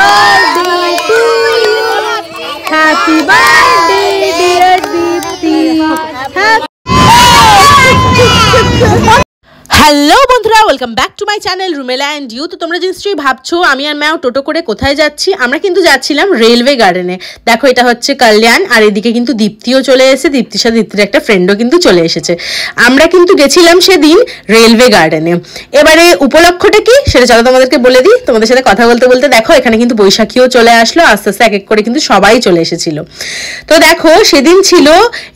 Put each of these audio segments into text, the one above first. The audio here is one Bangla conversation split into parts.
birthday to you. Happy birthday dear Deepti. Hello বন্ধুরা, welcome back to my channel Rumela and you. তো তোমরা নিশ্চয়ই ভাবছো আমি আর ম্যাও টোটো করে কোথায় যাচ্ছি। আমরা কিন্তু যাচ্ছিলাম রেলওয়ে গার্ডেনে। দেখো, এটা হচ্ছে কল্যাণ, আর এদিকে কিন্তু দীপ্তিও চলে এসেছে। দীপ্তির সাথে দীপ্তির একটা ফ্রেন্ডও কিন্তু চলে এসেছে। আমরা কিন্তু গেছিলাম সেদিন রেলওয়ে গার্ডেনে। এবারে উপলক্ষটা কি সেটা চলো তোমাদেরকে বলে দিই। তোমাদের সাথে কথা বলতে বলতে দেখো এখানে কিন্তু বৈশাখীও চলে আসলো। আস্তে আস্তে এক এক করে কিন্তু সবাই চলে এসেছিল। তো দেখো সেদিন ছিল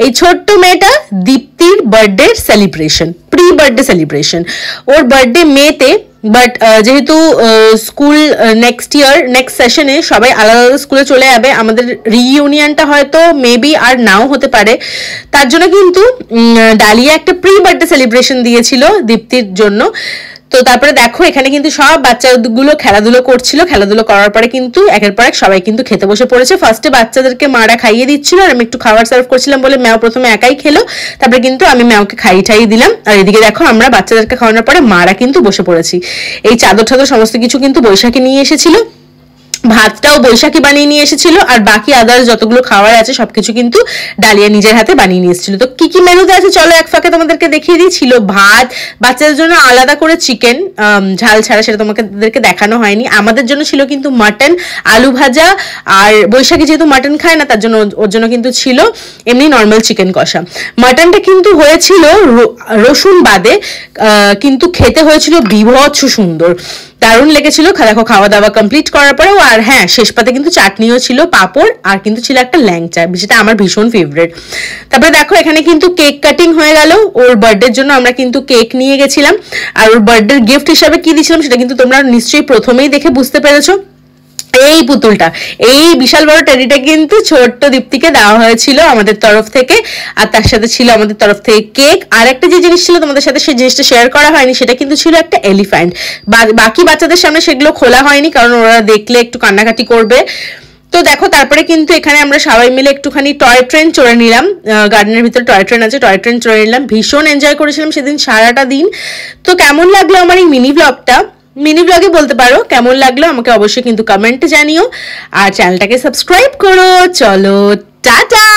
এই ছোট্ট মেয়েটা দীপ্তির birthday celebration, pre birthday celebration. ওর বার্থডে মেতে, বাট যেহেতু স্কুল নেক্সট সেশনে সবাই আলাদা আলাদা স্কুলে চলে যাবে, আমাদের রিইউনিয়নটা হয়তো মেবি আর নাও হতে পারে। তার জন্য কিন্তু ডালিয়া একটা প্রি বার্থডে সেলিব্রেশন দিয়েছিল দীপ্তির জন্য। তো তারপরে দেখো এখানে কিন্তু সব বাচ্চাগুলো খেলাধুলো করছিল। খেলাধুলো করার পরে কিন্তু একের পর এক সবাই কিন্তু খেতে বসে পড়েছে। ফার্স্টে বাচ্চাদেরকে মারা খাইয়ে দিচ্ছিল, আর আমি একটু খাবার সার্ভ করছিলাম বলে ম্যাও প্রথমে একাই খেলো। তারপরে কিন্তু আমি ম্যাওকে খাইয়ে দিলাম। আর এদিকে দেখো আমরা বাচ্চাদেরকে খাওয়ানোর পরে মারা কিন্তু বসে পড়েছি। এই চাদর সমস্ত কিছু কিন্তু বৈশাখী নিয়ে এসেছিল। ভাতটাও বৈশাখী বানিয়ে নিয়ে এসেছিল, আর বাকি আদার্স যতগুলো খাবার আছে সবকিছু কিন্তু ডালিয়া নিজের হাতে বানিয়ে নিয়ে এসেছিল। তো কি কি মেনুতে আছে চলো এক ফাঁকে তোমাদেরকে দেখিয়ে দিই। ছিল ভাত, বাচ্চাদের জন্য আলাদা করে চিকেন ঝাল ছাড়া, সেটা তোমাদেরকে দেখানো হয়নি। আমাদের জন্য ছিল কিন্তু মাটন, আলু ভাজা, আর বৈশাখী যেহেতু মাটন খায় না তার জন্য ওর জন্য কিন্তু ছিল এমনি নর্মাল চিকেন কষা। মাটনটা কিন্তু হয়েছিল রসুন বাদে, কিন্তু খেতে হয়েছিল বিভৎস সুন্দর, দারুণ লেগেছিল। দেখো খাওয়া দাওয়া কমপ্লিট করার পরেও, আর হ্যাঁ শেষ পাতে কিন্তু চাটনিও ছিল, পাঁপড়, আর কিন্তু ছিল একটা ল্যাংচা, যেটা আমার ভীষণ ফেভারিট। তারপরে দেখো এখানে কিন্তু কেক কাটিং হয়ে গেল। ওর বার্থডের জন্য আমরা কিন্তু কেক নিয়ে গেছিলাম, আর ওর বার্থডের গিফট হিসাবে কি দিয়েছিলাম সেটা কিন্তু তোমরা নিশ্চয়ই প্রথমেই দেখে বুঝতে পেরেছো। এই পুতুলটা, এই বিশাল বড় টেডিটা কিন্তু ছোট্ট দীপ্তিকে দেওয়া হয়েছিল আমাদের তরফ থেকে, আর তার সাথে ছিল আমাদের তরফ থেকে কেক। আর একটা যে জিনিস ছিল তোমাদের সাথে, সেই জিনিসটা শেয়ার করা হয়নি, সেটা কিন্তু ছিল একটা এলিফ্যান্ট। বাকি বাচ্চাদের সামনে সেগুলো খোলা হয়নি, কারণ ওরা দেখলে একটু কান্নাকাটি করবে। তো দেখো তারপরে কিন্তু এখানে আমরা সবাই মিলে একটুখানি টয় ট্রেন চড়ে নিলাম। গার্ডেনের ভিতরে টয় ট্রেন আছে, টয় ট্রেন চড়ে নিলাম। ভীষণ এনজয় করেছিলাম সেদিন সারাটা দিন। তো কেমন লাগলো আমার এই মিনি ব্লগে বলতে পারো কেমন লাগলো আমাকে অবশ্যই কিন্তু কমেন্টে জানিও, আর চ্যানেলটাকে সাবস্ক্রাইব করো। চলো টাটা।